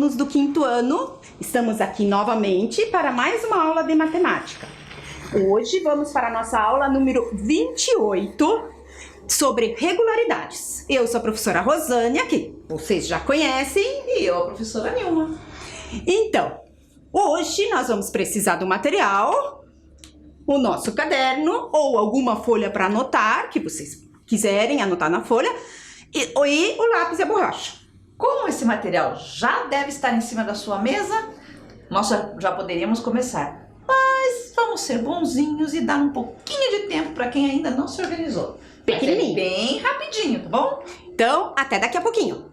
alunos do 5º ano, estamos aqui novamente para mais uma aula de matemática. Hoje vamos para a nossa aula número 28 sobre regularidades. Eu sou a professora Rosânia, que vocês já conhecem, e eu, a professora Nilma. Então, hoje nós vamos precisar do material, o nosso caderno ou alguma folha para anotar, que vocês quiserem anotar na folha, e o lápis e a borracha. Como esse material já deve estar em cima da sua mesa, nós já poderíamos começar. Mas vamos ser bonzinhos e dar um pouquinho de tempo para quem ainda não se organizou. Pequenininho. Bem rapidinho, tá bom? Então, até daqui a pouquinho.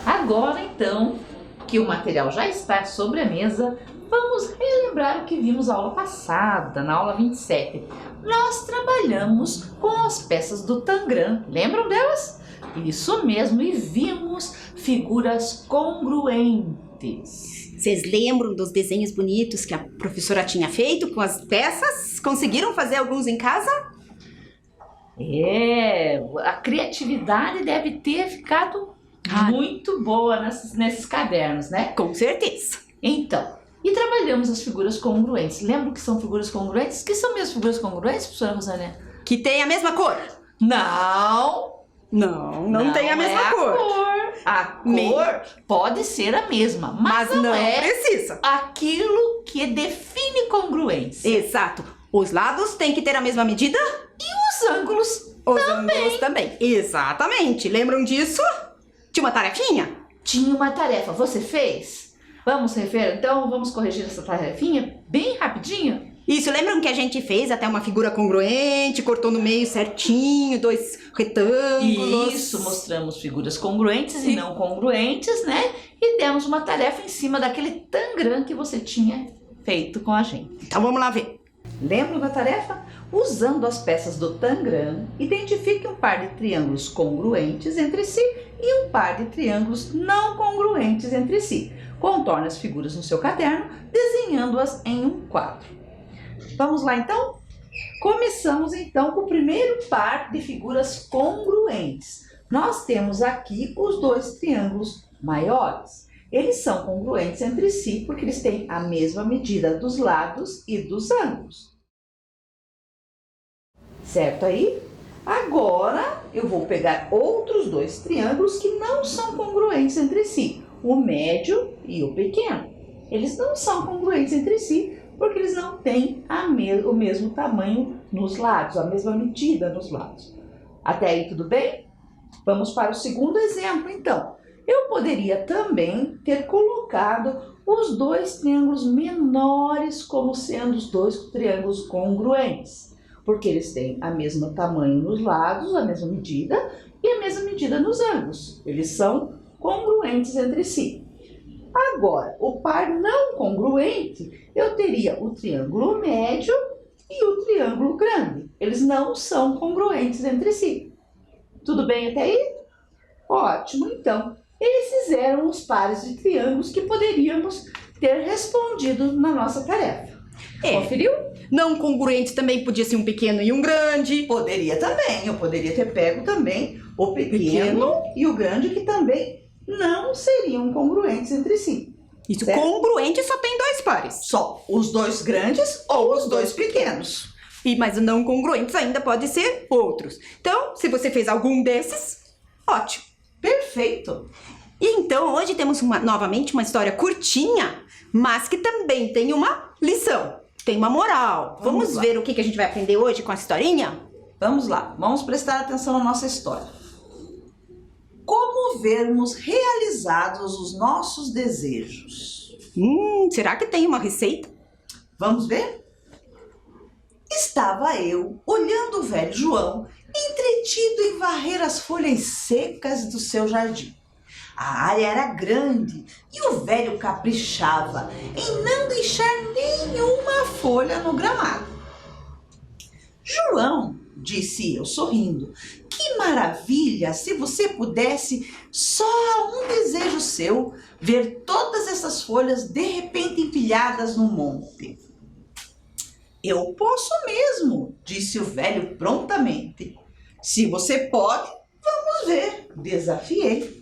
Agora, então, que o material já está sobre a mesa, vamos relembrar o que vimos na aula passada, na aula 27. Nós trabalhamos com as peças do Tangram, lembram delas? Isso mesmo, e vimos figuras congruentes. Vocês lembram dos desenhos bonitos que a professora tinha feito com as peças? Conseguiram fazer alguns em casa? A criatividade deve ter ficado muito boa nesses cadernos, né? Com certeza. Então, e trabalhamos as figuras congruentes. Lembram que são figuras congruentes? Que são mesmo figuras congruentes, professora Rosânia? Que tem a mesma cor? Não tem a mesma cor. A cor pode ser a mesma, mas não é precisa. aquilo que define congruência. Exato. Os lados têm que ter a mesma medida? E os ângulos ângulos também. Exatamente. Lembram disso? Tinha uma tarefinha? Tinha uma tarefa. Você fez? Vamos rever? Então, vamos corrigir essa tarefinha bem rapidinho? Isso, lembram que a gente fez até uma figura congruente, cortou no meio certinho, 2 retângulos. Isso, mostramos figuras congruentes e não congruentes, né? E demos uma tarefa em cima daquele Tangram que você tinha feito com a gente. Então vamos lá ver. Lembram da tarefa? Usando as peças do Tangram, identifique um par de triângulos congruentes entre si e um par de triângulos não congruentes entre si. Contorne as figuras no seu caderno, desenhando-as em um quadro. Vamos lá então? Começamos então com o primeiro par de figuras congruentes. Nós temos aqui os 2 triângulos maiores. Eles são congruentes entre si porque eles têm a mesma medida dos lados e dos ângulos. Certo aí? Agora eu vou pegar outros 2 triângulos que não são congruentes entre si, o médio e o pequeno. Eles não são congruentes entre si porque eles não têm o mesmo tamanho nos lados, a mesma medida nos lados. Até aí tudo bem? Vamos para o segundo exemplo então. Eu poderia também ter colocado os 2 triângulos menores como sendo os 2 triângulos congruentes, porque eles têm o mesmo tamanho nos lados, a mesma medida e a mesma medida nos ângulos. Eles são congruentes entre si. Agora, o par não congruente, eu teria o triângulo médio e o triângulo grande. Eles não são congruentes entre si. Tudo bem até aí? Ótimo, então. Esses eram os pares de triângulos que poderíamos ter respondido na nossa tarefa. Conferiu? Não congruente também podia ser um pequeno e um grande. Poderia também. Eu poderia ter pego também o pequeno e o grande, que também não seriam congruentes entre si. Isso, certo? Congruente só tem 2 pares. Só os 2 grandes ou os 2 pequenos. Mas não congruentes ainda pode ser outros. Então, se você fez algum desses, ótimo. Perfeito. E então, hoje temos novamente uma história curtinha, mas que também tem uma lição, tem uma moral. Vamos ver o que a gente vai aprender hoje com a historinha? Vamos lá, vamos prestar atenção na nossa história. Como vermos realizados os nossos desejos? Será que tem uma receita? Vamos ver? Estava eu olhando o velho João, entretido em varrer as folhas secas do seu jardim. A área era grande e o velho caprichava em não deixar nenhuma folha no gramado. João, disse eu sorrindo, que maravilha se você pudesse, só um desejo seu, ver todas essas folhas de repente empilhadas no monte. Eu posso mesmo, disse o velho prontamente. Se você pode, vamos ver, desafiei.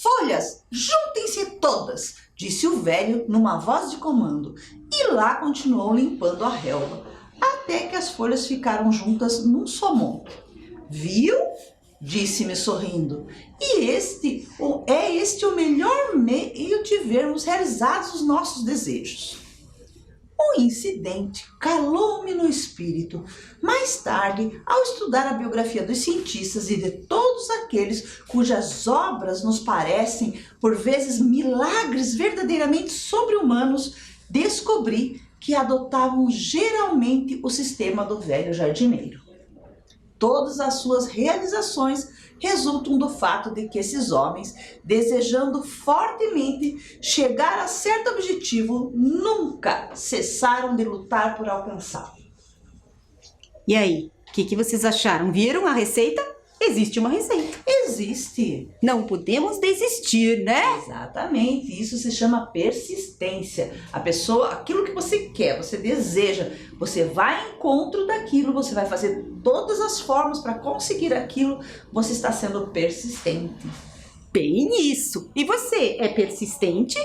Folhas, juntem-se todas, disse o velho numa voz de comando, e lá continuou limpando a relva, até que as folhas ficaram juntas num só monte. Viu? Disse-me sorrindo. E este o melhor meio de vermos realizados os nossos desejos. O incidente calou-me no espírito. Mais tarde, ao estudar a biografia dos cientistas e de todos aqueles cujas obras nos parecem, por vezes, milagres verdadeiramente sobre-humanos, descobri que adotavam geralmente o sistema do velho jardineiro. Todas as suas realizações resultam do fato de que esses homens, desejando fortemente chegar a certo objetivo, nunca cessaram de lutar por alcançá-lo. E aí, o que vocês acharam? Viram a receita? Existe uma receita. Existe. Não podemos desistir, né? Exatamente. Isso se chama persistência. A pessoa, aquilo que você quer, você deseja, você vai ao encontro daquilo, você vai fazer todas as formas para conseguir aquilo, você está sendo persistente. Bem isso. E você é persistente?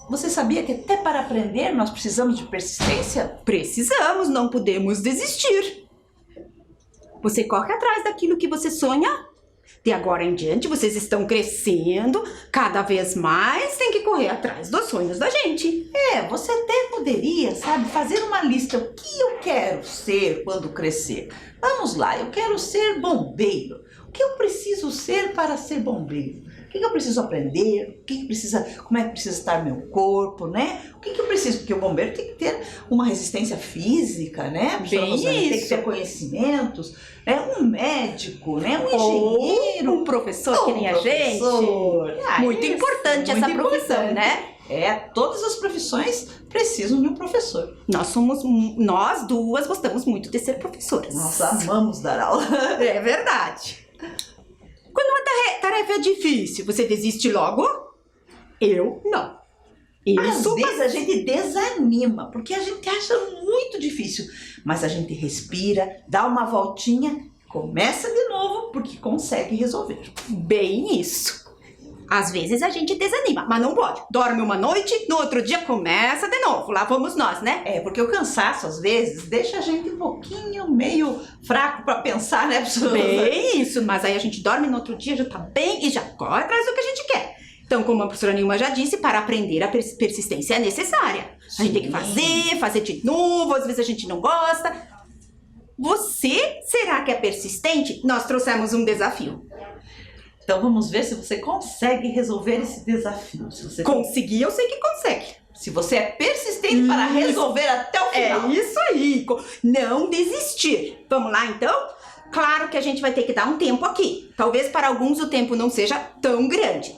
Você sabia que até para aprender nós precisamos de persistência? Precisamos, não podemos desistir. Você corre atrás daquilo que você sonha. De agora em diante, vocês estão crescendo. Cada vez mais tem que correr atrás dos sonhos da gente. Você até poderia, fazer uma lista. O que eu quero ser quando crescer? Vamos lá, eu quero ser bombeiro. O que eu preciso ser para ser bombeiro? O que eu preciso aprender? Como é que precisa estar meu corpo, né? O que eu preciso? Porque o bombeiro tem que ter uma resistência física, né? Tem que ter conhecimentos, né? Um médico, né? Um engenheiro. Um professor que nem a gente. Muito importante essa profissão, né? Todas as profissões precisam de um professor. Nós duas gostamos muito de ser professoras. Nós amamos dar aula. É verdade. Quando uma tarefa é difícil, você desiste logo? Eu não. Às vezes a gente desanima, porque a gente acha muito difícil. Mas a gente respira, dá uma voltinha, começa de novo, porque consegue resolver. Bem isso. Às vezes a gente desanima, mas não pode. Dorme uma noite, no outro dia começa de novo. Lá vamos nós, né? Porque o cansaço, às vezes, deixa a gente um pouquinho meio fraco para pensar, né, professora? Bem isso, mas aí a gente dorme no outro dia, já tá bem e já corre atrás do que a gente quer. Então, como a professora Nilma já disse, para aprender a persistência é necessária. A gente tem que fazer de novo, às vezes a gente não gosta. Você, será que é persistente? Nós trouxemos um desafio. Então vamos ver se você consegue resolver esse desafio. Conseguir, eu sei que consegue. Se você é persistente para resolver até o final. É isso aí. Não desistir. Vamos lá, então? Claro que a gente vai ter que dar um tempo aqui. Talvez para alguns o tempo não seja tão grande.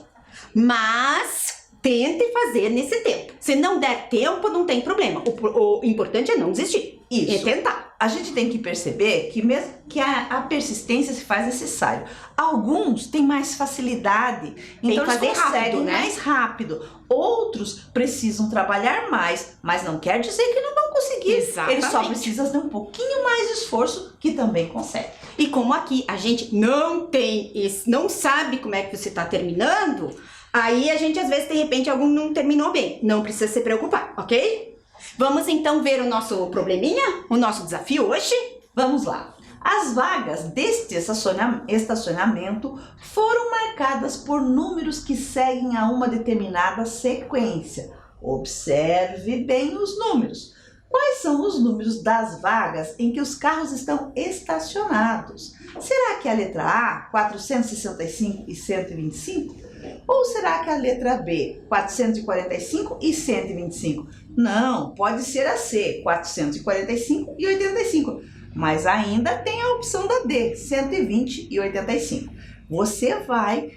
Mas tente fazer nesse tempo. Se não der tempo, não tem problema. O importante é não desistir. Isso. É tentar. A gente tem que perceber que mesmo que a persistência se faz necessário. Alguns têm mais facilidade, então eles conseguem mais rápido. Outros precisam trabalhar mais, mas não quer dizer que não vão conseguir. Exatamente. Eles só precisam de um pouquinho mais de esforço, que também consegue. E como aqui a gente não sabe como é que você está terminando, aí a gente às vezes de repente algum não terminou bem. Não precisa se preocupar, ok? Vamos então ver o nosso probleminha, o nosso desafio hoje? Vamos lá. As vagas deste estacionamento foram marcadas por números que seguem a uma determinada sequência. Observe bem os números. Quais são os números das vagas em que os carros estão estacionados? Será que é a letra A, 465 e 125? Ou será que é a letra B, 445 e 125? Não, pode ser a C, 445 e 85. Mas ainda tem a opção da D, 120 e 85. Você vai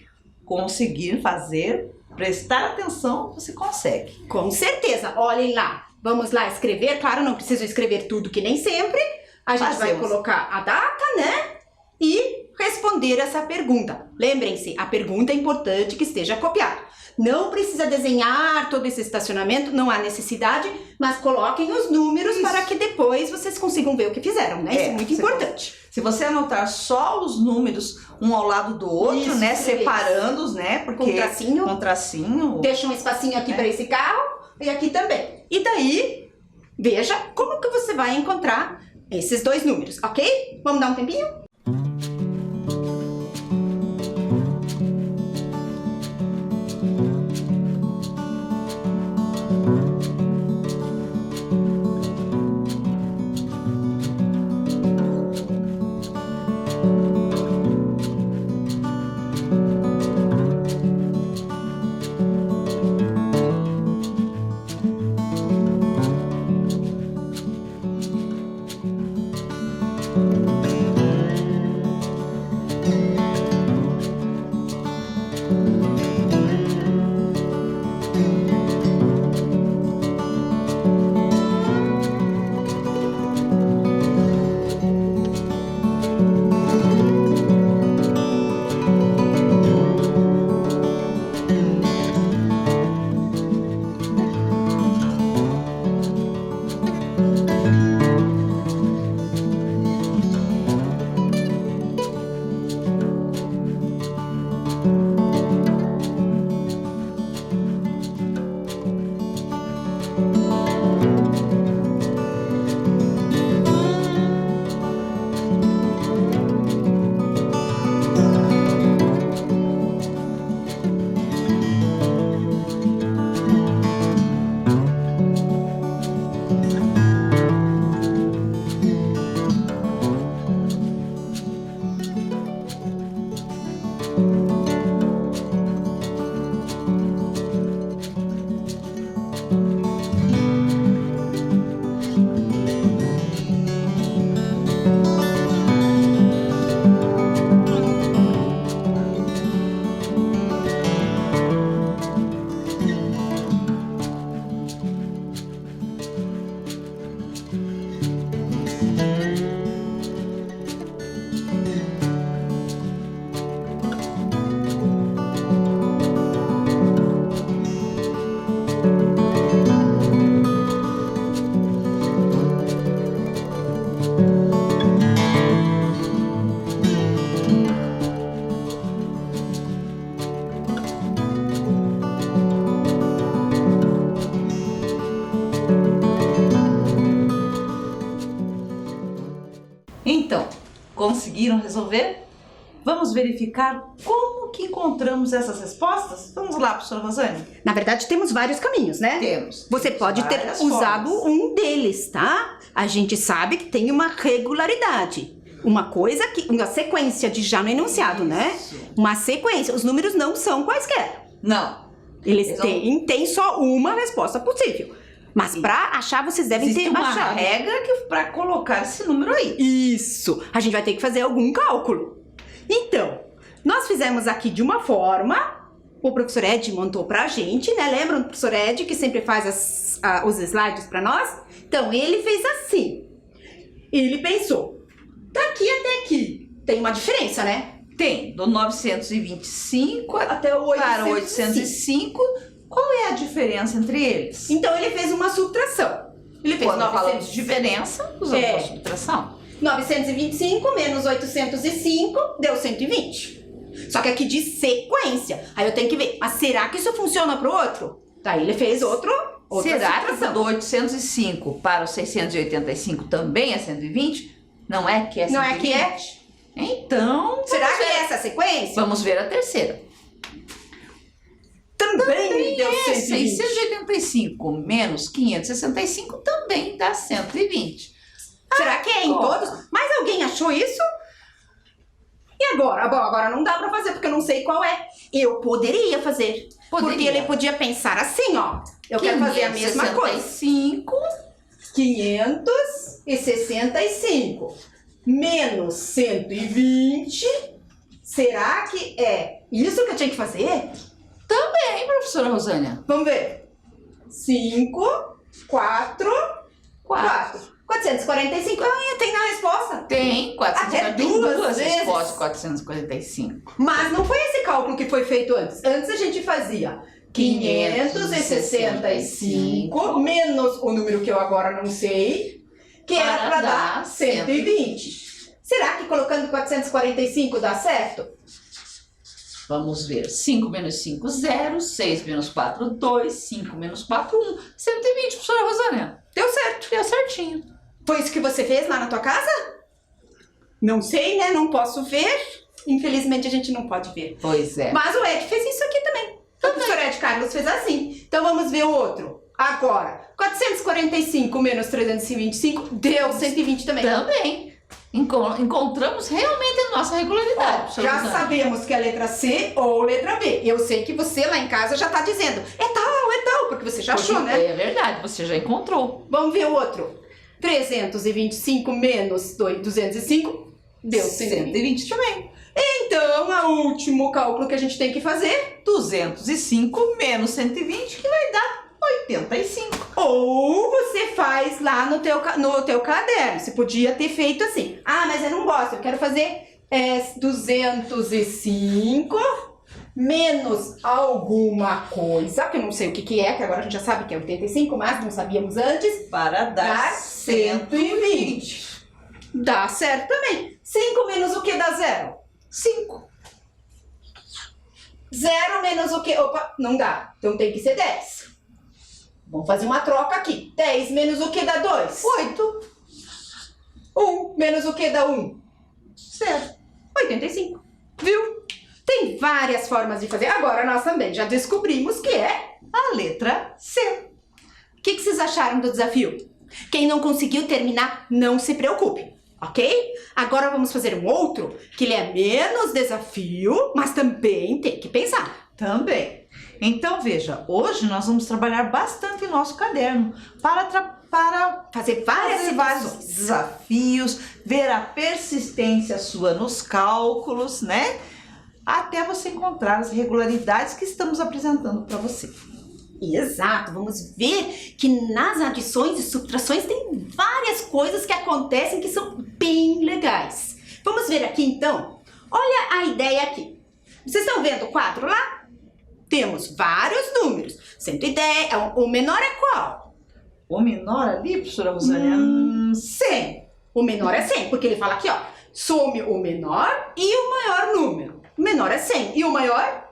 conseguir fazer, prestar atenção, você consegue. Com certeza. Olhem lá. Vamos lá escrever. Claro, não preciso escrever tudo que nem sempre. A gente vai colocar a data, né? E responder essa pergunta. Lembrem-se, a pergunta é importante que esteja copiada. Não precisa desenhar todo esse estacionamento, não há necessidade, mas coloquem os números para que depois vocês consigam ver o que fizeram, né? Isso é muito importante. Se você anotar só os números um ao lado do outro, né? Separando-os, né? Porque com tracinho. Deixa um espacinho aqui para esse carro e aqui também. E daí, veja como que você vai encontrar esses dois números, ok? Vamos dar um tempinho? Então, conseguiram resolver? Vamos verificar como que encontramos essas respostas? Vamos lá, professora Rosane? Na verdade, temos vários caminhos, né? Temos. Você pode ter usado um deles, tá? A gente sabe que tem uma regularidade. Uma coisa que... Uma sequência de já no enunciado, né? Uma sequência. Os números não são quaisquer. Não. Eles têm só uma resposta possível. Mas para achar, vocês devem ter uma achado. regra para colocar esse número aí. Isso. A gente vai ter que fazer algum cálculo. Então, nós fizemos aqui de uma forma, o professor Ed montou pra gente, né? Lembram do professor Ed que sempre faz os slides pra nós? Então, ele fez assim. Ele pensou, daqui até aqui tem uma diferença, né? Tem, do 925 até o 805. Para o 805. Qual é a diferença entre eles? Então, ele fez uma subtração. Ele fez Quando falamos de diferença, usamos a subtração. 925 menos 805 deu 120. Só que aqui diz sequência. Aí eu tenho que ver, mas será que isso funciona para o outro? Daí ele fez outra será subtração. Que do 805 para o 685 também é 120? Não é que é 120? Não é que é? Então... Será que é essa a sequência? Vamos ver a terceira. Também deu 120. 685 menos 565 também dá 120. Será que é em todos? Mas alguém achou isso? E agora? Bom, agora não dá pra fazer porque eu não sei qual é. Eu poderia fazer. Porque ele podia pensar assim, ó. Eu quero fazer a mesma coisa. 565 menos 120. Será que é Isso que eu tinha que fazer? Também, professora Rosânia. Vamos ver. 5, 4, 4. 445. Ah, tem na resposta. Tem Até duas vezes. respostas, 445. Mas não foi esse cálculo que foi feito antes. Antes a gente fazia 565 menos o número que eu agora não sei, que era para dar 120. Será que colocando 445 dá certo? Vamos ver. 5 menos 5, 0. 6 menos 4, 2. 5 menos 4, 1. 120, professora Rosânia. Deu certo. Deu certinho. Foi isso que você fez lá na tua casa? Não sei, né? Não posso ver. Infelizmente a gente não pode ver. Pois é. Mas o Ed fez isso aqui também. O professor Ed Carlos fez assim. Então vamos ver o outro. Agora, 445 menos 325 deu 120 também. Também. Encontramos realmente a nossa regularidade. Ó, professora já Rosânia. sabemos que é letra C ou letra B. Eu sei que você lá em casa já tá dizendo é tal, porque você já achou, né? É verdade, você já encontrou. Vamos ver o outro. 325 menos 205 deu 120 também. Então, o último cálculo que a gente tem que fazer, 205 menos 120, que vai dar 85. ou você faz lá no teu caderno. Você podia ter feito assim. Ah, mas eu não gosto, eu quero fazer 205 menos alguma coisa, que eu não sei o que é, que agora a gente já sabe que é 85, mas não sabíamos antes, Para dar 120. Dá certo também. 5 menos o que dá 0? 5. 0 menos o que? Opa, não dá. Então tem que ser 10. Vamos fazer uma troca aqui. 10 menos o que dá 2? 8. 1 menos o que dá 1? 0. 85. Viu? Tem várias formas de fazer. Agora nós também já descobrimos que é. A letra C. O que vocês acharam do desafio? Quem não conseguiu terminar, não se preocupe, ok? Agora vamos fazer um outro, que ele é menos desafio, mas também tem que pensar. Também. Então, veja, hoje nós vamos trabalhar bastante em nosso caderno para Fazer várias fazer vários situações. desafios, ver a persistência sua nos cálculos, né? Até você encontrar as regularidades que estamos apresentando para você. Exato, vamos ver que nas adições e subtrações tem várias coisas que acontecem que são bem legais. Vamos ver aqui então? Olha a ideia aqui. Vocês estão vendo o quadro lá? Temos vários números. 110, o menor é qual? O menor ali, professora Rosânia, 100. O menor é 100, porque ele fala aqui, ó, some o menor e o maior número. O menor é 100 e o maior?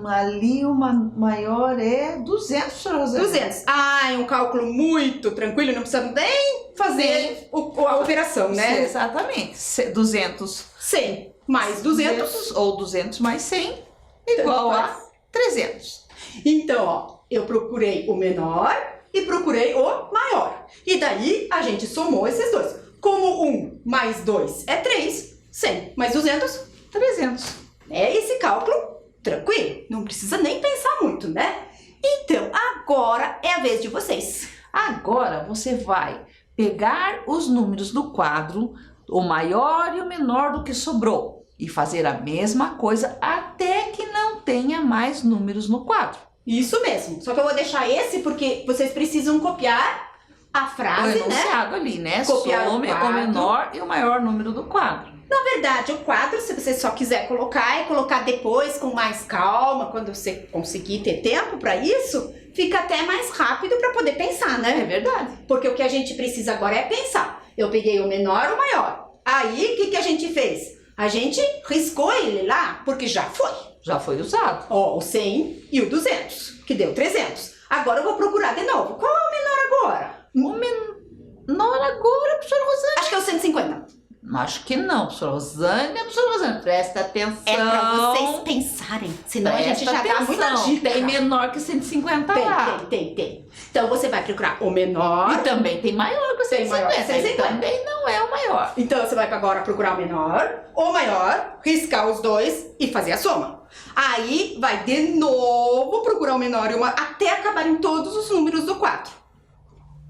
Ali o maior é 200, professora Rosânia. 200. Ah, é um cálculo muito tranquilo, não precisamos nem fazer a operação, né? Exatamente. 200 100 mais 200. ou 200 mais 100 igual a 300. Então, ó, eu procurei o menor e procurei o maior. E daí a gente somou esses dois. Como 1 mais 2 é 3, 100 mais 200, 300. é esse cálculo tranquilo. Não precisa nem pensar muito, né? Então, agora é a vez de vocês. Agora você vai pegar os números do quadro, o maior e o menor do que sobrou, e fazer a mesma coisa até que não tenha mais números no quadro. Isso mesmo. Só que eu vou deixar esse porque vocês precisam copiar a O frase, né? enunciado ali, né? Copiar o Some o quadro. menor e o maior número do quadro. Na verdade, o quadro, se você só quiser colocar, é colocar depois com mais calma, quando você conseguir ter tempo para isso, fica até mais rápido para poder pensar, É né? verdade. Porque o que a gente precisa agora é pensar. Eu peguei o menor e o maior. Aí, o que a gente fez? A gente riscou ele lá, porque já foi. Já foi usado. Ó, o 100 e o 200, que deu 300. Agora eu vou procurar de novo. Qual é o menor agora? O menor agora, professora Rosânia. Acho que é o 150. Acho que não, professora Rosânia. Professora Rosânia, presta atenção. É pra vocês pensarem, senão a gente já dá muita dica. Tem menor que 150 lá. Tem. Então você vai procurar o menor. E também tem maior que Tem maior que 150. Ele 150. também não é o maior. Então você vai agora procurar o menor, o maior, riscar os dois e fazer a soma. Aí vai de novo procurar o menor e o maior até acabarem todos os números do quadro.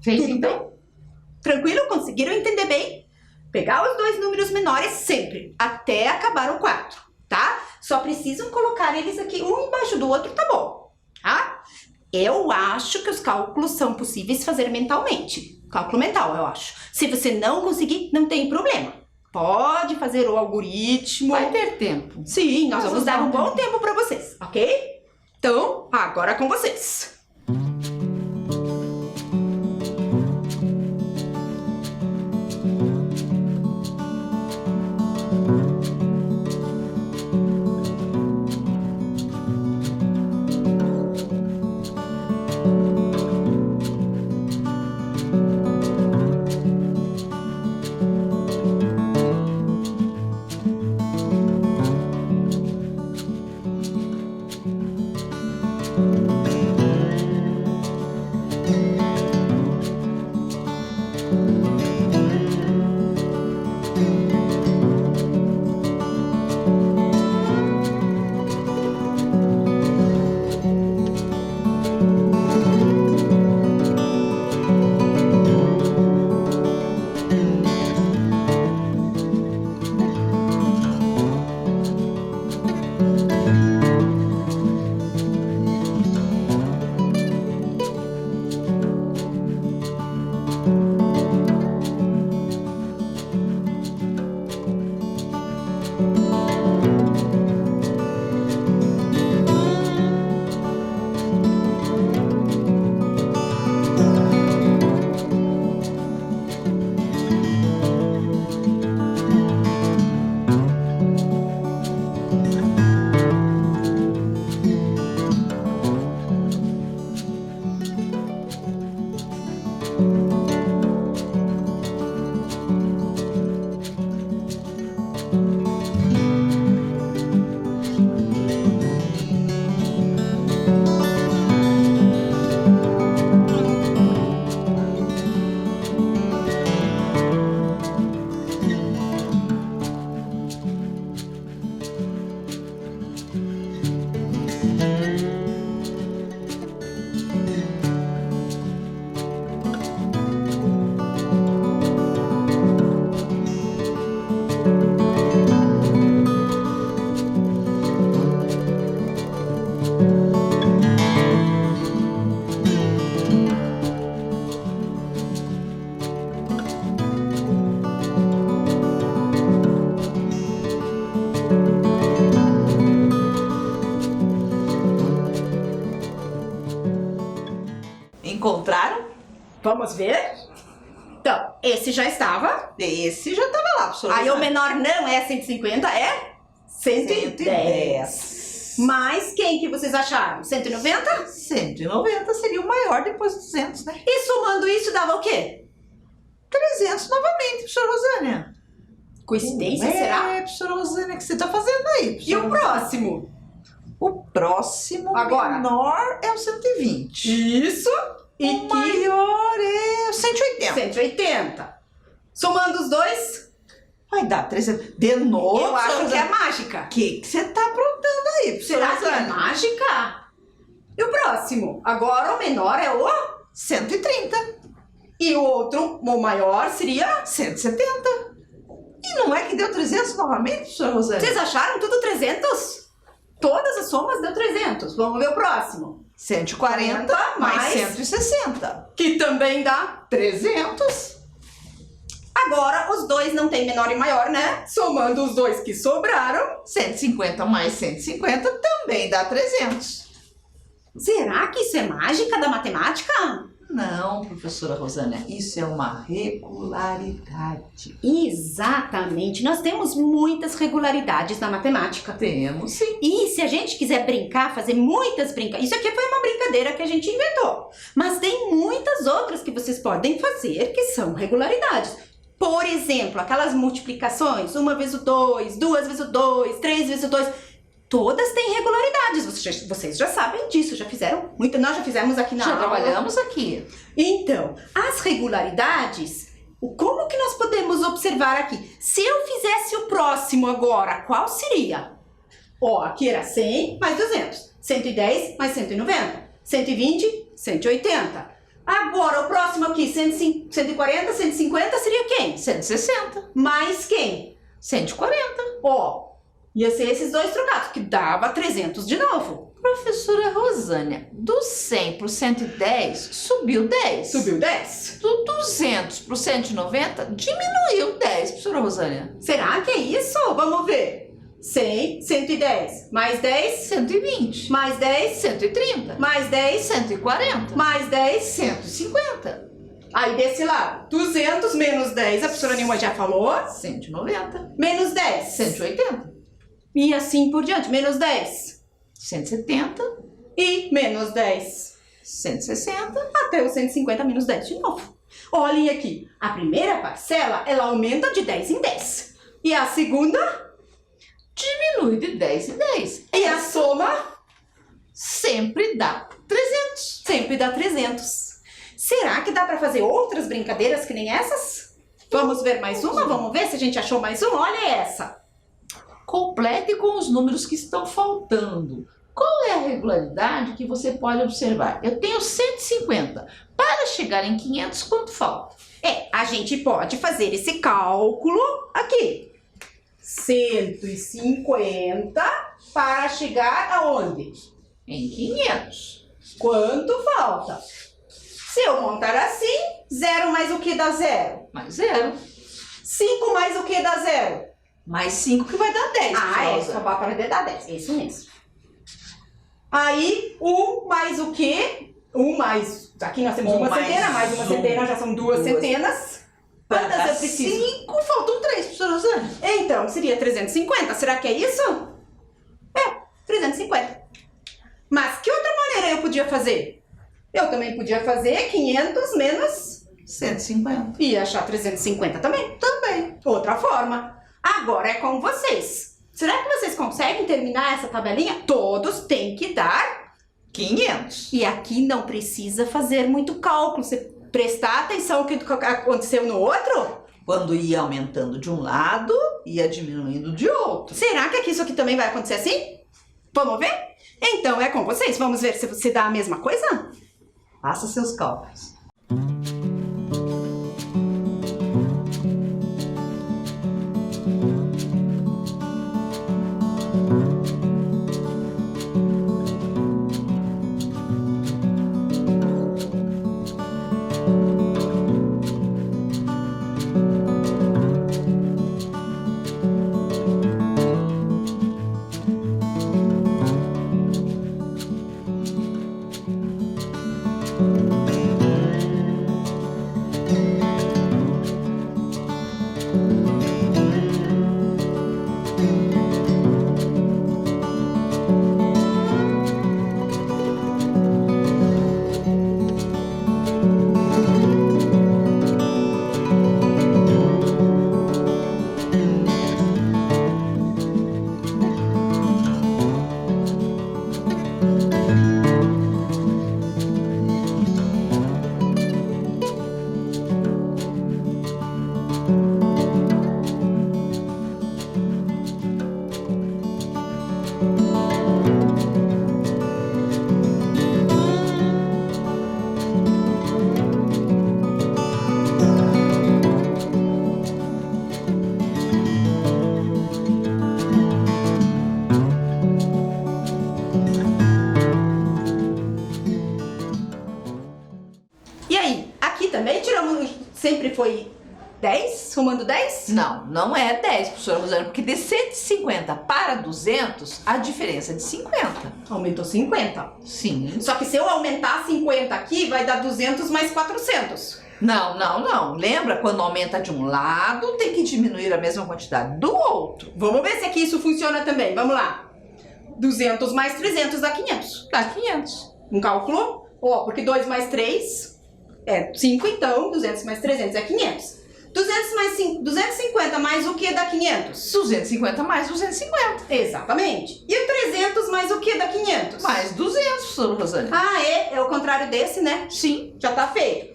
Fez Tudo bem? Tranquilo? Conseguiram entender bem? Pegar os dois números menores sempre, até acabar o quadro, tá? Só precisam colocar eles aqui um embaixo do outro, tá bom? Tá? Eu acho que os cálculos são possíveis fazer mentalmente. Cálculo mental, eu acho. Se você não conseguir, não tem problema. Pode fazer o algoritmo. Vai ter tempo. Sim, nós vamos dar um bom tempo para vocês, ok? Então, agora é com vocês. Encontraram? Vamos ver? Então, esse já estava. Esse já estava lá, professora. Aí o menor não é 150, é 110. Mas quem que vocês acharam? 190? 190 seria o maior depois de 200, né? E somando isso dava o quê? 300 novamente, professora Rosânia. Coincidência, será? É, professora Rosânia, o que você está fazendo aí? E o próximo? O próximo Agora. menor é o 120. Isso. E O maior é o 180. 180. Somando os dois, Vai dar 300. De novo, eu acho professora que é Rosânia. mágica. O que você está aprontando aí, professora Será que é Rosânia? mágica? E o próximo? Agora o menor é o... 130. E o outro, o maior, seria... 170. E não é que deu 300 novamente, professora Rosânia? Vocês acharam tudo 300? Todas as somas deu 300. Vamos ver o próximo. 140 mais 160. Que também dá... 300. Agora, os dois não tem menor e maior, né? Somando os dois que sobraram. 150 mais 150 também dá 300. Será que isso é mágica da matemática? Não, professora Rosânia, isso é uma regularidade. Exatamente. Nós temos muitas regularidades na matemática. Temos sim. E se a gente quiser brincar, fazer muitas brincadeiras... Isso aqui foi uma brincadeira que a gente inventou. Mas tem muitas outras que vocês podem fazer que são regularidades. Por exemplo, aquelas multiplicações, 1 vezes o 2, 2 vezes o 2, 3 vezes o 2... Todas têm regularidades, vocês já sabem disso, já fizeram muito, nós já fizemos aqui na Já aula. trabalhamos aqui. Então, as regularidades, como que nós podemos observar aqui? Se eu fizesse o próximo agora, qual seria? Ó, aqui era 100 mais 200, 110 mais 190, 120, 180. Agora, o próximo aqui, 140, 150, seria quem? 160. Mais quem? 140. Ó, Ia ser esses dois trocados, que dava 300 de novo. Professora Rosânia, do 100 para o 110 subiu 10. Subiu 10. Do 200 para o 190 diminuiu 10, professora Rosânia. Será que é isso? Vamos ver. 100, 110, mais 10, 120. mais 10, 130. mais 10, 140. mais 10, 150. Aí desse lado, 200 menos 10, a professora Nilma já falou. 190. Menos 10. 180. E assim por diante, menos 10. 170. E menos 10. 160. Até o 150 menos 10 de novo. Olhem aqui, a primeira parcela, ela aumenta de 10 em 10. E a segunda, Diminui de 10 em 10. e a soma, Sempre dá 300. sempre dá 300. Será que dá para fazer outras brincadeiras que nem essas? Vamos ver mais uma? Vamos ver se a gente achou mais uma? Olha essa. Complete com os números que estão faltando. Qual é a regularidade que você pode observar? Eu tenho 150. Para chegar em 500, quanto falta? A gente pode fazer esse cálculo aqui. 150 para chegar aonde? Em 500. Quanto falta? Se eu montar assim, 0 mais o que dá 0? Mais 0. 5 mais o que dá 0? Mais 5 que vai dar 10. Só para dar 10. Isso mesmo. Aí, 1 mais o quê? 1 mais... Aqui nós temos uma centena, mais uma centena já são duas centenas. Quantas eu preciso? 5, faltam 3, professora Rosânia. Então, seria 350. Será que é isso? 350. Mas que outra maneira eu podia fazer? Eu também podia fazer 500 menos 150. e achar 350 também. Também. Outra forma. Agora é com vocês. Será que vocês conseguem terminar essa tabelinha? Todos têm que dar 500. E aqui não precisa fazer muito cálculo. Você prestar atenção no que aconteceu no outro? Quando ia aumentando de um lado, ia diminuindo de outro. Será que isso aqui também vai acontecer assim? Vamos ver? Então é com vocês. Vamos ver se você dá a mesma coisa? Faça seus cálculos. E aí? Aqui também tiramos... Sempre foi 10? Somando 10? Não, não é 10, professora Rosânia, porque de 150 para 200, a diferença é de 50. Aumentou 50. Sim. Só que se eu aumentar 50 aqui, vai dar 200 mais 400. Não. Lembra, quando aumenta de um lado, tem que diminuir a mesma quantidade do outro. Vamos ver se aqui isso funciona também. Vamos lá. 200 mais 300 dá 500. Dá 500. Um cálculo? Porque 2 mais 3 é 5, então 200 mais 300 é 500. 200 mais 5, 250 mais o que dá 500? 250 mais 250. Exatamente. E o 300 mais o que dá 500? Mais 200, professora Rosânia. É o contrário desse, né? Sim. Já tá feito.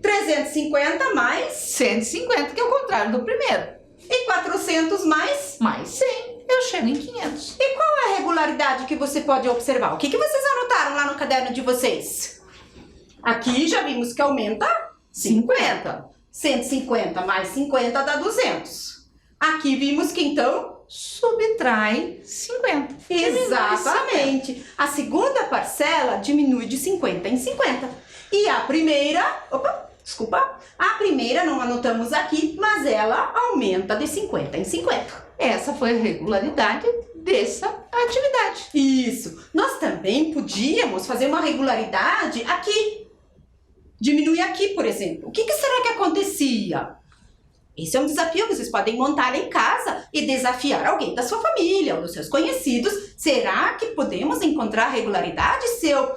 350 mais 150, que é o contrário do primeiro. e 400 mais. Mais 100, eu chego em 500. E qual é a regularidade que você pode observar? O que vocês anotaram lá no caderno de vocês? Aqui já vimos que aumenta 50. 150 mais 50 dá 200. Aqui vimos que então subtrai 50. Exatamente. A segunda parcela diminui de 50 em 50. E a primeira, a primeira não anotamos aqui, mas ela aumenta de 50 em 50. Essa foi a regularidade dessa atividade. Isso. Nós também podíamos fazer uma regularidade aqui. Diminuir aqui, por exemplo. O que será que acontecia? Esse é um desafio que vocês podem montar em casa e desafiar alguém da sua família ou dos seus conhecidos. Será que podemos encontrar regularidade se eu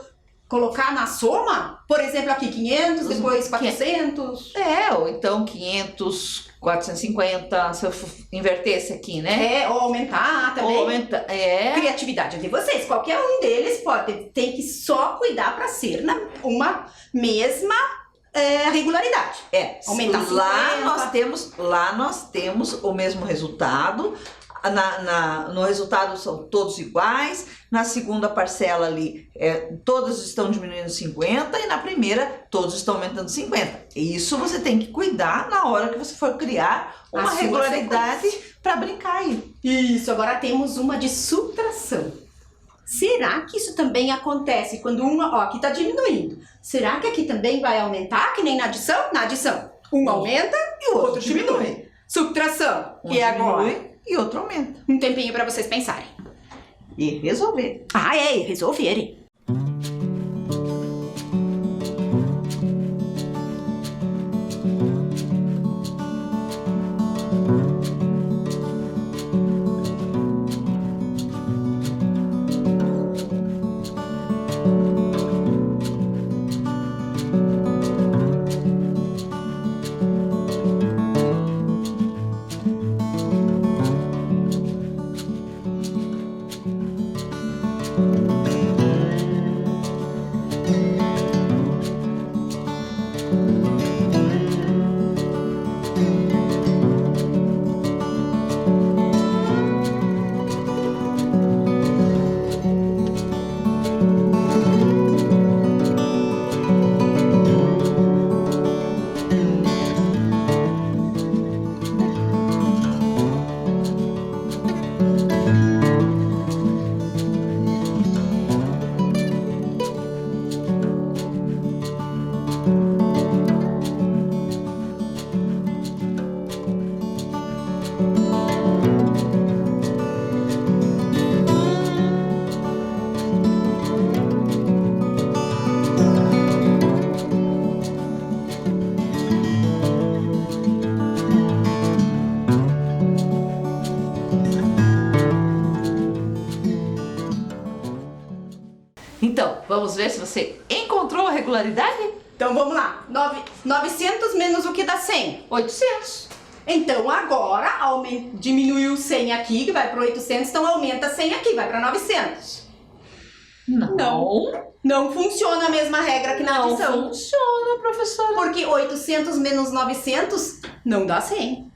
colocar na soma? Por exemplo, aqui 500, depois 400. Ou então 500, 450, se eu invertesse aqui, né? Ou aumentar também. Ou aumentar, Criatividade de vocês. Qualquer um deles tem que só cuidar para ser uma mesma regularidade. Aumentar 50. Lá nós temos o mesmo resultado. No resultado são todos iguais. Na segunda parcela ali, todos estão diminuindo 50 e na primeira todos estão aumentando 50. Isso você tem que cuidar na hora que você for criar uma regularidade para brincar aí. Isso, agora temos uma de subtração. Será que isso também acontece quando aqui está diminuindo? Será que aqui também vai aumentar, que nem na adição? Na adição, um aumenta e o outro diminui. Subtração. E agora? E outro aumenta. Um tempinho para vocês pensarem. E resolver. E resolverem. Então, vamos ver se você encontrou a regularidade? Então vamos lá. 900 menos o que dá 100? 800. Então agora diminuiu 100 aqui, que vai para 800, então aumenta 100 aqui, vai para 900. Não funciona a mesma regra que na adição. Não funciona, professora. Porque 800 menos 900 não dá 100.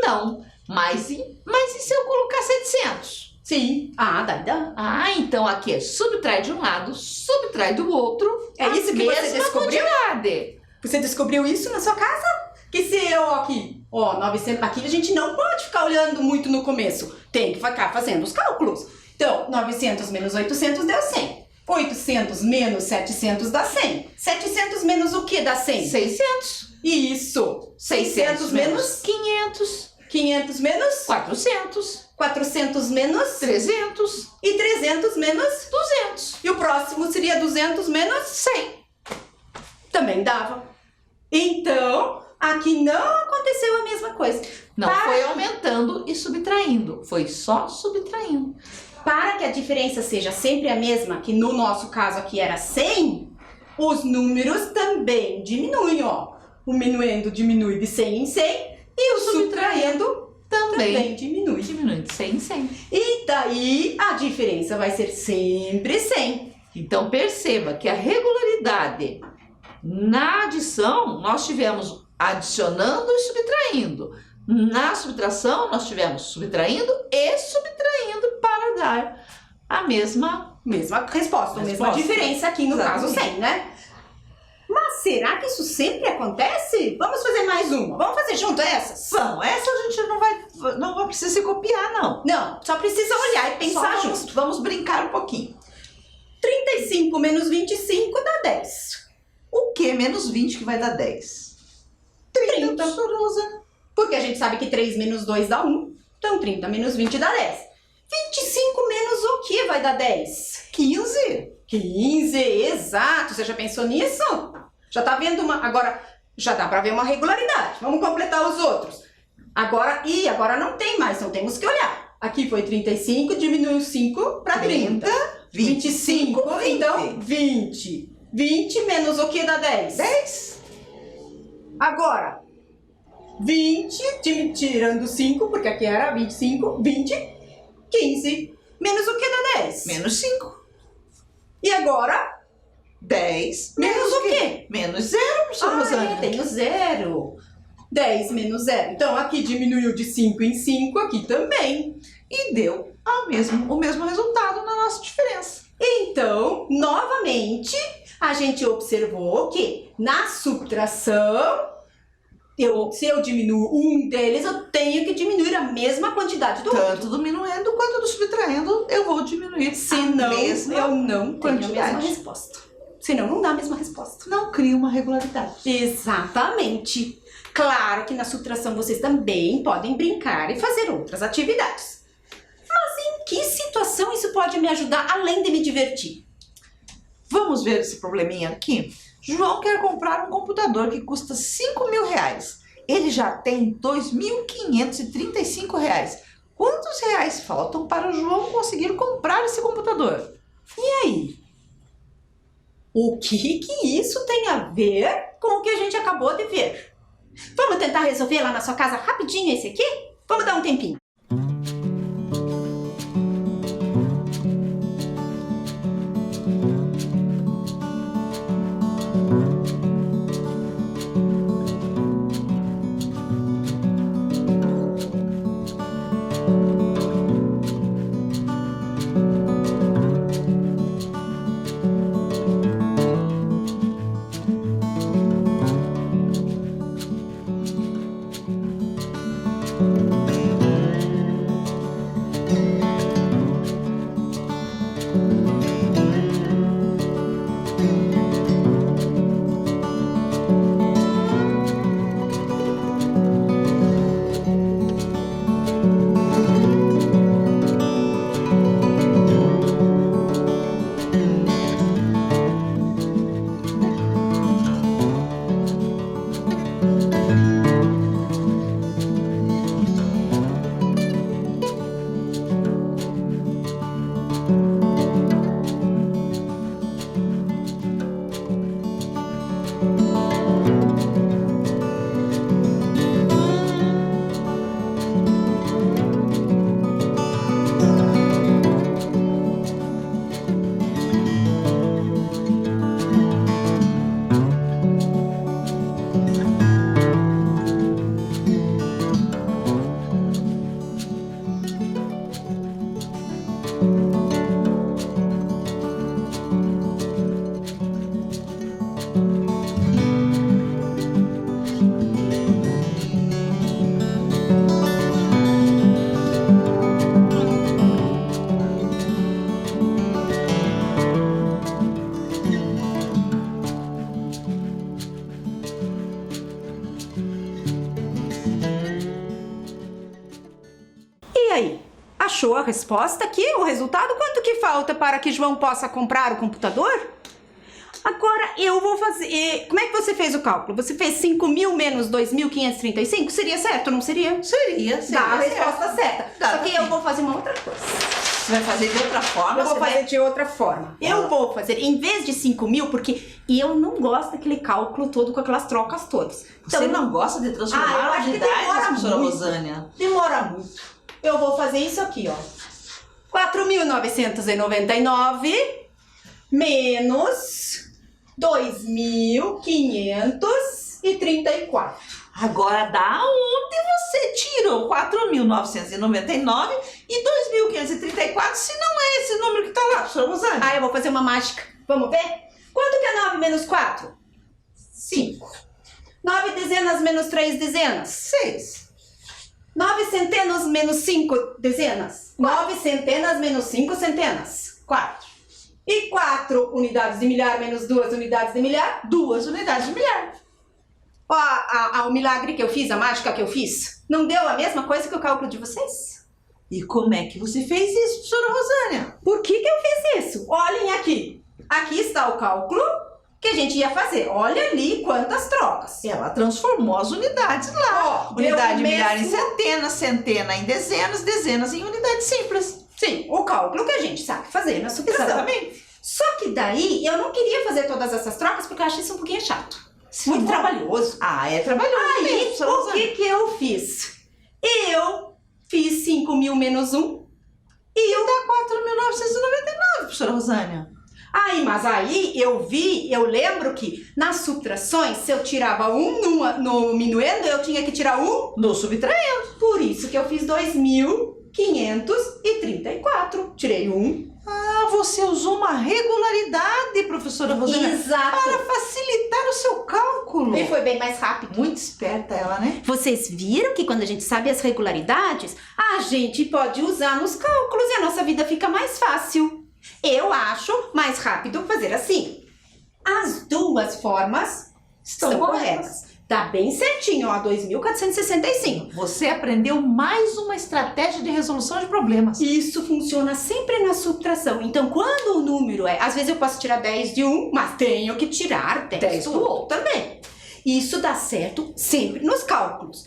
Não. Mas e se eu colocar 700? Sim. Daí dá. Então aqui é subtrai de um lado, subtrai do outro. É isso que você descobriu? Quantidade. Você descobriu isso na sua casa? Que se eu aqui, 900, aqui a gente não pode ficar olhando muito no começo. Tem que ficar fazendo os cálculos. Então, 900 menos 800 deu 100. 800 menos 700 dá 100. 700 menos o que dá 100? 600. Isso. 600 menos 500. 500 menos 400. 400 menos 300. E 300 menos 200. E o próximo seria 200 menos 100. Também dava. Então, aqui não aconteceu a mesma coisa. Não foi aumentando e subtraindo, foi só subtraindo. Para que a diferença seja sempre a mesma, que no nosso caso aqui era 100, os números também diminuem, O menuendo diminui de 100 em 100 e o subtraindo também diminui. Diminui de 100 em 100. E daí a diferença vai ser sempre 100. Então perceba que a regularidade na adição nós tivemos adicionando e subtraindo. Na subtração nós tivemos subtraindo e subtraindo para dar a mesma resposta, a mesma diferença aqui no caso 100, né? Mas será que isso sempre acontece? Vamos fazer mais uma. Vamos fazer junto essas? Vamos, essa a gente não vai precisar se copiar, não. Não, só precisa olhar e pensar junto. Vamos brincar um pouquinho. 35 menos 25 dá 10. O que menos 20 que vai dar 10? 30. Professora Rosana. Porque a gente sabe que 3 menos 2 dá 1. Então 30 menos 20 dá 10. 25 menos o que vai dar 10? 15. 15, exato. Você já pensou nisso? Já tá vendo uma... Agora, já dá pra ver uma regularidade. Vamos completar os outros. Agora não tem mais, então temos que olhar. Aqui foi 35, diminuiu 5 para 30. 25, então 20. 20 menos o que dá 10? 10. Agora, 20, tirando 5, porque aqui era 25, 20, 15. Menos o que dá 10? Menos 5. E agora? 10. Menos o quê? Menos 0, professora Rosana. Tenho 0. 10 menos 0. Então, aqui diminuiu de 5 em 5, aqui também. E deu o mesmo resultado na nossa diferença. Então, novamente, a gente observou que na subtração, se eu diminuo um deles, eu tenho que diminuir a mesma quantidade do outro. Tanto diminuindo quanto do subtraindo, eu vou diminuir Senão, eu não tenho quantidade. a mesma resposta. Senão, não dá a mesma resposta. Não cria uma regularidade. Exatamente. Claro que na subtração vocês também podem brincar e fazer outras atividades. Mas em que situação isso pode me ajudar além de me divertir? Vamos ver esse probleminha aqui? João quer comprar um computador que custa R$5.000. Ele já tem R$2.535. Quantos reais faltam para o João conseguir comprar esse computador? E aí? O que isso tem a ver com o que a gente acabou de ver? Vamos tentar resolver lá na sua casa rapidinho esse aqui? Vamos dar um tempinho. E aí? Achou a resposta aqui? O resultado? Quanto que falta para que João possa comprar o computador? Agora eu vou fazer... Como é que você fez o cálculo? Você fez 5.000 menos 2.535? Seria certo, não seria? Seria Dá a resposta certa. Dá, Só que eu vou fazer uma outra coisa. Você vai fazer de outra forma? Eu vou fazer de outra forma. Eu vou fazer, em vez de 5.000, porque eu não gosto daquele cálculo todo com aquelas trocas todas. Então, você não gosta de transformar unidades, professora Rosânia? Demora muito. Eu vou fazer isso aqui, ó. 4.999 menos 2.534. Agora, da onde você tirou 4.999 e 2.534, se não é esse número que tá lá, professora Rosânia? Eu vou fazer uma mágica. Vamos ver? Quanto que é 9 menos 4? 5. 9 dezenas menos 3 dezenas. 6. 9 centenas menos 5 dezenas. 9 centenas menos 5 centenas. 4. E 4 unidades de milhar menos 2 unidades de milhar. 2 unidades de milhar. Ó, o milagre que eu fiz, a mágica que eu fiz, não deu a mesma coisa que o cálculo de vocês? E como é que você fez isso, professora Rosânia? Por que eu fiz isso? Olhem aqui. Aqui está o cálculo que a gente ia fazer. Olha ali quantas trocas. Ela transformou as unidades lá. Ó, Unidade de deu o milhar em mesmo- centenas, centena em dezenas, dezenas em unidades simples. Sim, o cálculo que a gente sabe fazer na subtração. Exatamente. Só que daí eu não queria fazer todas essas trocas porque eu acho isso um pouquinho chato. Muito trabalhoso. Ah, é trabalhoso Aí, mesmo, professora o Rosânia. que eu fiz? Eu fiz 5.000 menos 1 e eu... Dá 4.999, professora Rosânia. Mas aí eu lembro que nas subtrações, se eu tirava um no minuendo, eu tinha que tirar um. No subtraendo. Por isso que eu fiz 2.534. Tirei um. Ah, você usou uma regularidade, professora Rosânia, Exato. para facilitar o seu cálculo. E foi bem mais rápido. Muito esperta ela, né? Vocês viram que quando a gente sabe as regularidades, a gente pode usar nos cálculos e a nossa vida fica mais fácil. Eu acho mais rápido fazer assim. As duas formas estão corretas. Tá bem certinho, ó, 2.465. Você aprendeu mais uma estratégia de resolução de problemas. Isso funciona sempre na subtração. Então, quando o número é... Às vezes eu posso tirar 10 de um, mas tenho que tirar 10 do outro também. Isso dá certo sempre nos cálculos.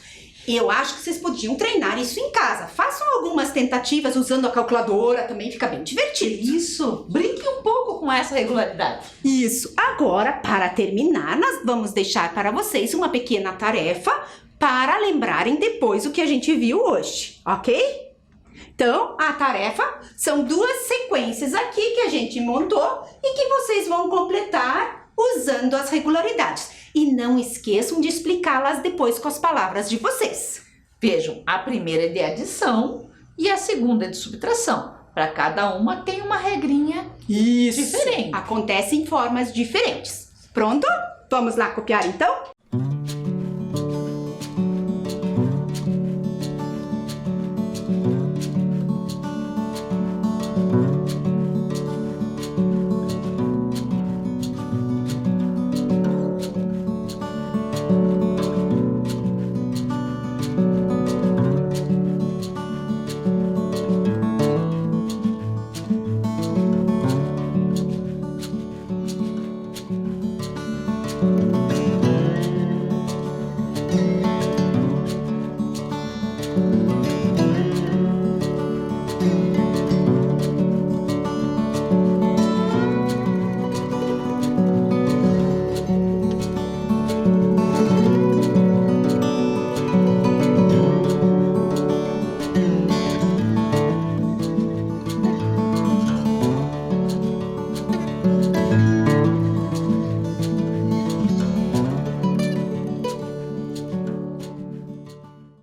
Eu acho que vocês podiam treinar isso em casa. Façam algumas tentativas usando a calculadora, também fica bem divertido. Isso. Brinque um pouco com essa regularidade. Isso. Agora, para terminar, nós vamos deixar para vocês uma pequena tarefa para lembrarem depois o que a gente viu hoje, ok? Então, a tarefa são duas sequências aqui que a gente montou e que vocês vão completar usando as regularidades. E não esqueçam de explicá-las depois com as palavras de vocês. Vejam, a primeira é de adição e a segunda é de subtração. Para cada uma tem uma regrinha diferente. Acontece em formas diferentes. Pronto? Vamos lá copiar então?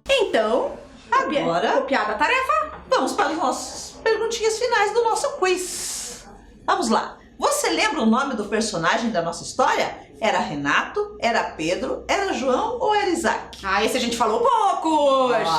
Então, Agora- copiada a tarefa? Vamos para as nossas perguntinhas finais do nosso quiz. Vamos lá. Você lembra o nome do personagem da nossa história? Era Renato? Era Pedro? Era João ou era Isaac? Esse a gente falou pouco hoje.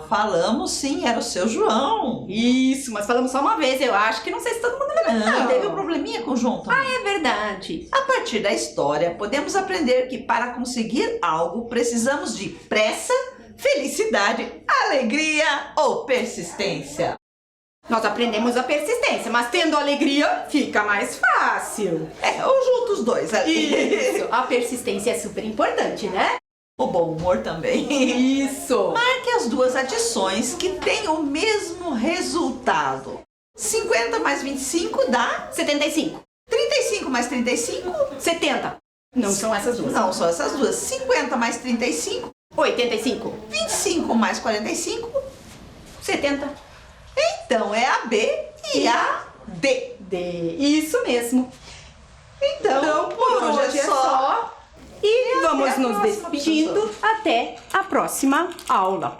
Falamos sim, era o seu João. Isso, mas falamos só uma vez, eu acho que não sei se todo mundo lembra. Não, teve um probleminha com o João também. É verdade. A partir da história, podemos aprender que para conseguir algo, precisamos de pressa, felicidade, alegria ou persistência. Nós aprendemos a persistência, mas tendo alegria, fica mais fácil. Ou juntos os dois ali. Isso, a persistência é super importante, né? O bom humor também. Isso. Marque as duas adições que têm o mesmo resultado. 50 mais 25 dá 75. 35 mais 35? 70. Não são essas duas. Não, são essas duas. 50 mais 35? 85. 25 mais 45? 70. Então é a B e a D. Isso mesmo. Então, por hoje é só. E até vamos a nos próxima, despedindo professor. até a próxima aula.